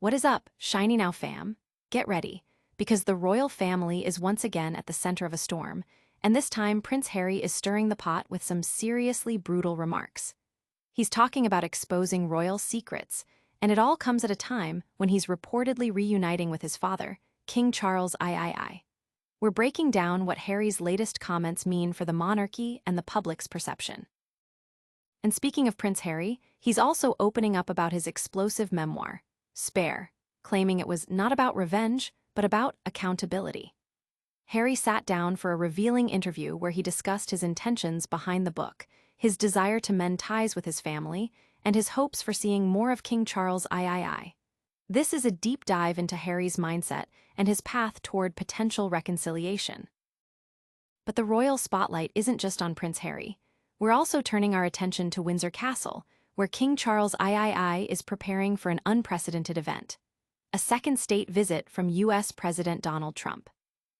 What is up, Shiny Now fam? Get ready, because the royal family is once again at the center of a storm, and this time Prince Harry is stirring the pot with some seriously brutal remarks. He's talking about exposing royal secrets, and it all comes at a time when he's reportedly reuniting with his father, King Charles III. We're breaking down what Harry's latest comments mean for the monarchy and the public's perception. And speaking of Prince Harry, he's also opening up about his explosive memoir, Spare, claiming it was not about revenge, but about accountability. Harry sat down for a revealing interview where he discussed his intentions behind the book, his desire to mend ties with his family, and his hopes for seeing more of King Charles III. This is a deep dive into Harry's mindset and his path toward potential reconciliation. But the royal spotlight isn't just on Prince Harry. We're also turning our attention to Windsor Castle, where King Charles III is preparing for an unprecedented event, a second state visit from U.S. President Donald Trump.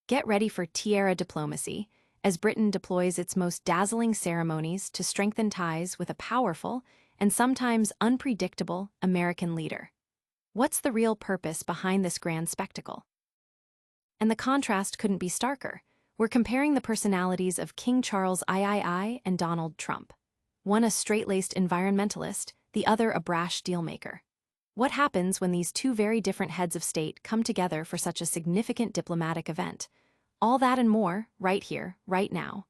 Get ready for Tiara diplomacy, as Britain deploys its most dazzling ceremonies to strengthen ties with a powerful and sometimes unpredictable American leader. What's the real purpose behind this grand spectacle? And the contrast couldn't be starker. We're comparing the personalities of King Charles III and Donald Trump. One a straight-laced environmentalist, the other a brash dealmaker. What happens when these two very different heads of state come together for such a significant diplomatic event? All that and more, right here, right now.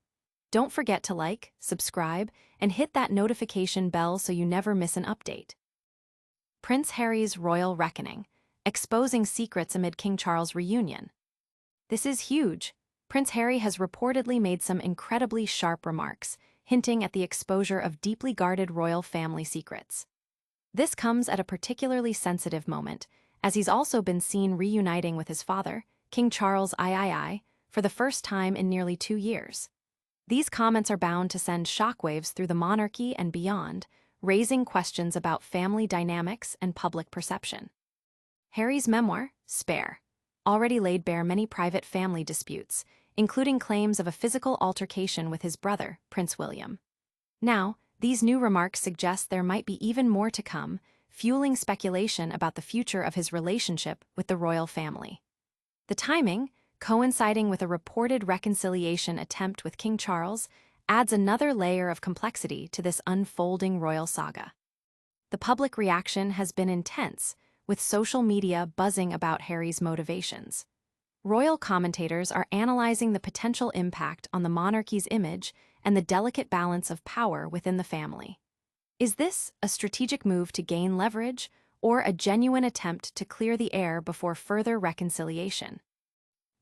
Don't forget to like, subscribe, and hit that notification bell so you never miss an update. Prince Harry's Royal Reckoning, exposing secrets amid King Charles' reunion. This is huge. Prince Harry has reportedly made some incredibly sharp remarks, hinting at the exposure of deeply guarded royal family secrets. This comes at a particularly sensitive moment, as he's also been seen reuniting with his father, King Charles III, for the first time in nearly 2 years. These comments are bound to send shockwaves through the monarchy and beyond, raising questions about family dynamics and public perception. Harry's memoir, Spare, already laid bare many private family disputes, including claims of a physical altercation with his brother, Prince William. Now, these new remarks suggest there might be even more to come, fueling speculation about the future of his relationship with the royal family. The timing, coinciding with a reported reconciliation attempt with King Charles, adds another layer of complexity to this unfolding royal saga. The public reaction has been intense, with social media buzzing about Harry's motivations. Royal commentators are analyzing the potential impact on the monarchy's image and the delicate balance of power within the family. Is this a strategic move to gain leverage, or a genuine attempt to clear the air before further reconciliation?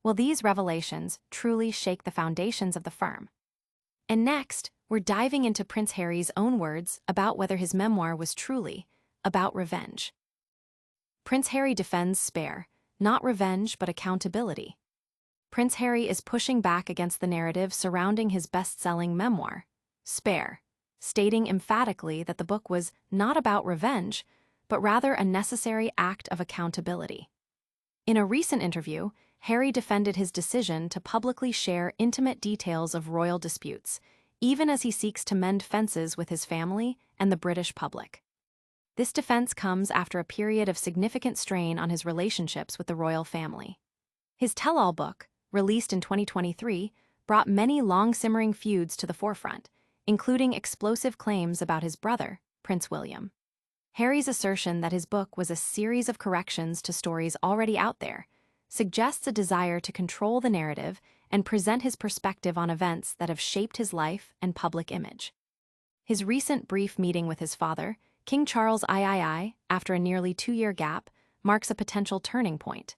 Well, these revelations truly shake the foundations of the firm. And next, we're diving into Prince Harry's own words about whether his memoir was truly about revenge. Prince Harry defends Spare, not revenge but accountability. Prince Harry is pushing back against the narrative surrounding his best-selling memoir, Spare, stating emphatically that the book was not about revenge, but rather a necessary act of accountability. In a recent interview, Harry defended his decision to publicly share intimate details of royal disputes, even as he seeks to mend fences with his family and the British public. This defense comes after a period of significant strain on his relationships with the royal family. His tell-all book, released in 2023, brought many long-simmering feuds to the forefront, including explosive claims about his brother, Prince William. Harry's assertion that his book was a series of corrections to stories already out there suggests a desire to control the narrative and present his perspective on events that have shaped his life and public image. His recent brief meeting with his father, King Charles III, after a nearly 2-year gap, marks a potential turning point.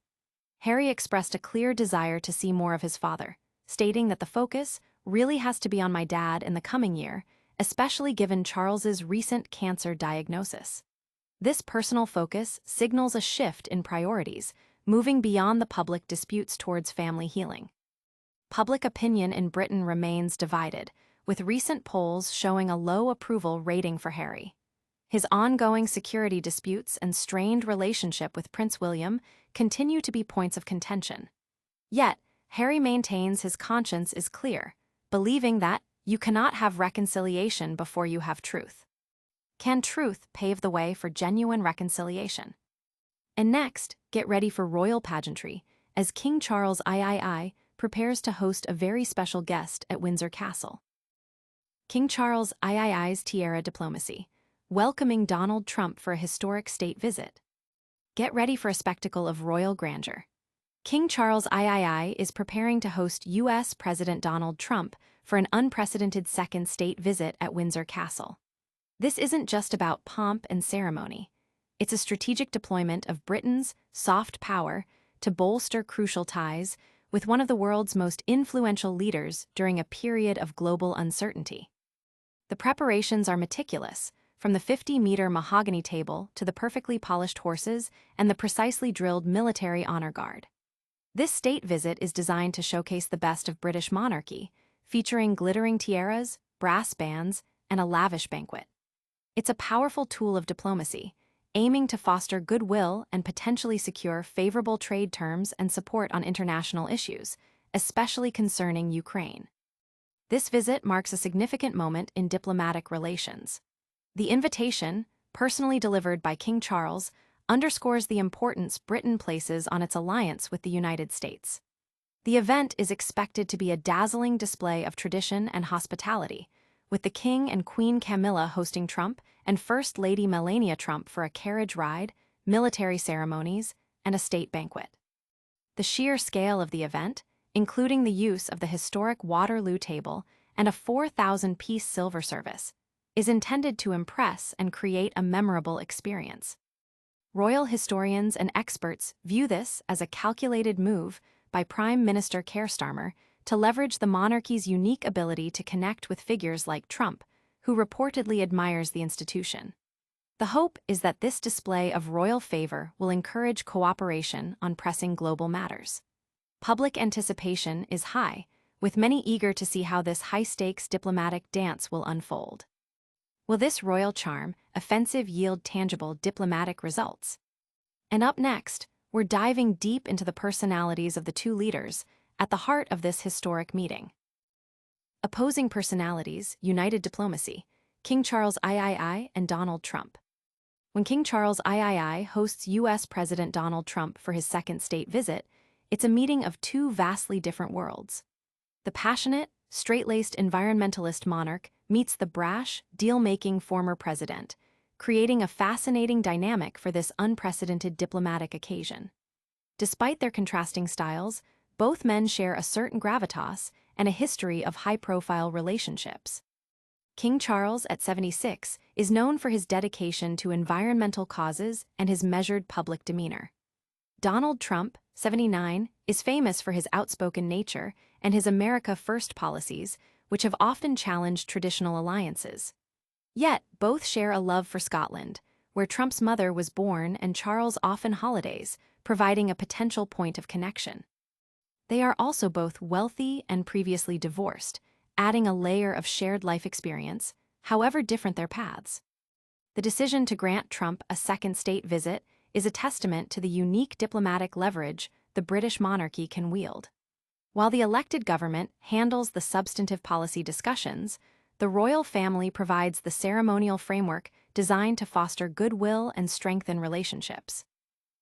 Harry expressed a clear desire to see more of his father, stating that the focus really has to be on my dad in the coming year, especially given Charles's recent cancer diagnosis. This personal focus signals a shift in priorities, moving beyond the public disputes towards family healing. Public opinion in Britain remains divided, with recent polls showing a low approval rating for Harry. His ongoing security disputes and strained relationship with Prince William continue to be points of contention. Yet, Harry maintains his conscience is clear, believing that you cannot have reconciliation before you have truth. Can truth pave the way for genuine reconciliation? And next, get ready for royal pageantry, as King Charles III prepares to host a very special guest at Windsor Castle. King Charles III's Tiara diplomacy, welcoming Donald Trump for a historic state visit. Get ready for a spectacle of royal grandeur. King Charles III is preparing to host U.S. President Donald Trump for an unprecedented second state visit at Windsor Castle. This isn't just about pomp and ceremony. It's a strategic deployment of Britain's soft power to bolster crucial ties with one of the world's most influential leaders during a period of global uncertainty. The preparations are meticulous, from the 50-meter mahogany table to the perfectly polished horses and the precisely drilled military honor guard. This state visit is designed to showcase the best of British monarchy, featuring glittering tiaras, brass bands, and a lavish banquet. It's a powerful tool of diplomacy, aiming to foster goodwill and potentially secure favorable trade terms and support on international issues, especially concerning Ukraine. This visit marks a significant moment in diplomatic relations. The invitation, personally delivered by King Charles, underscores the importance Britain places on its alliance with the United States. The event is expected to be a dazzling display of tradition and hospitality, with the King and Queen Camilla hosting Trump and First Lady Melania Trump for a carriage ride, military ceremonies, and a state banquet. The sheer scale of the event, including the use of the historic Waterloo table and a 4,000-piece silver service, is intended to impress and create a memorable experience. Royal historians and experts view this as a calculated move by Prime Minister Keir Starmer to leverage the monarchy's unique ability to connect with figures like Trump, who reportedly admires the institution. The hope is that this display of royal favor will encourage cooperation on pressing global matters. Public anticipation is high, with many eager to see how this high-stakes diplomatic dance will unfold. Will this royal charm, offensive yield tangible diplomatic results? And up next, we're diving deep into the personalities of the two leaders at the heart of this historic meeting. Opposing personalities, united diplomacy, King Charles III and Donald Trump. When King Charles III hosts U.S. President Donald Trump for his second state visit, it's a meeting of two vastly different worlds. The passionate, straight-laced environmentalist monarch meets the brash, deal-making former president, creating a fascinating dynamic for this unprecedented diplomatic occasion. Despite their contrasting styles, both men share a certain gravitas and a history of high-profile relationships. King Charles, at 76, is known for his dedication to environmental causes and his measured public demeanor. Donald Trump, 79, is famous for his outspoken nature and his America First policies, which have often challenged traditional alliances. Yet, both share a love for Scotland, where Trump's mother was born and Charles often holidays, providing a potential point of connection. They are also both wealthy and previously divorced, adding a layer of shared life experience, however different their paths. The decision to grant Trump a second state visit is a testament to the unique diplomatic leverage the British monarchy can wield. While the elected government handles the substantive policy discussions, the royal family provides the ceremonial framework designed to foster goodwill and strengthen relationships.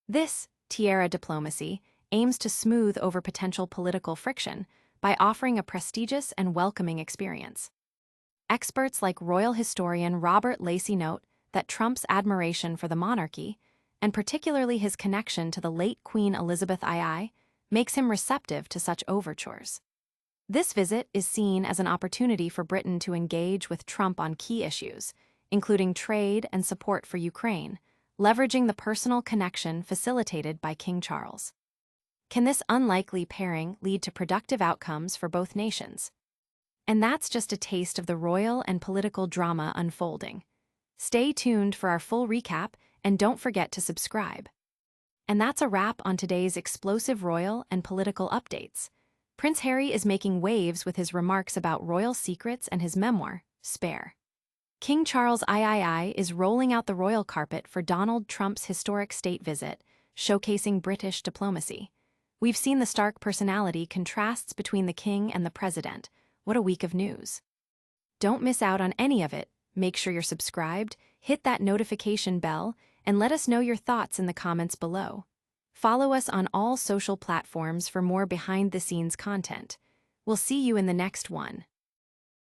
This tiara diplomacy aims to smooth over potential political friction by offering a prestigious and welcoming experience. Experts like royal historian Robert Lacey note that Trump's admiration for the monarchy, and particularly his connection to the late Queen Elizabeth II, makes him receptive to such overtures. This visit is seen as an opportunity for Britain to engage with Trump on key issues, including trade and support for Ukraine, leveraging the personal connection facilitated by King Charles. Can this unlikely pairing lead to productive outcomes for both nations? And that's just a taste of the royal and political drama unfolding. Stay tuned for our full recap, and don't forget to subscribe. And that's a wrap on today's explosive royal and political updates. Prince Harry is making waves with his remarks about royal secrets and his memoir, Spare. King Charles III is rolling out the royal carpet for Donald Trump's historic state visit, showcasing British diplomacy. We've seen the stark personality contrasts between the king and the president. What a week of news. Don't miss out on any of it. Make sure you're subscribed, hit that notification bell, and let us know your thoughts in the comments below. Follow us on all social platforms for more behind-the-scenes content. We'll see you in the next one.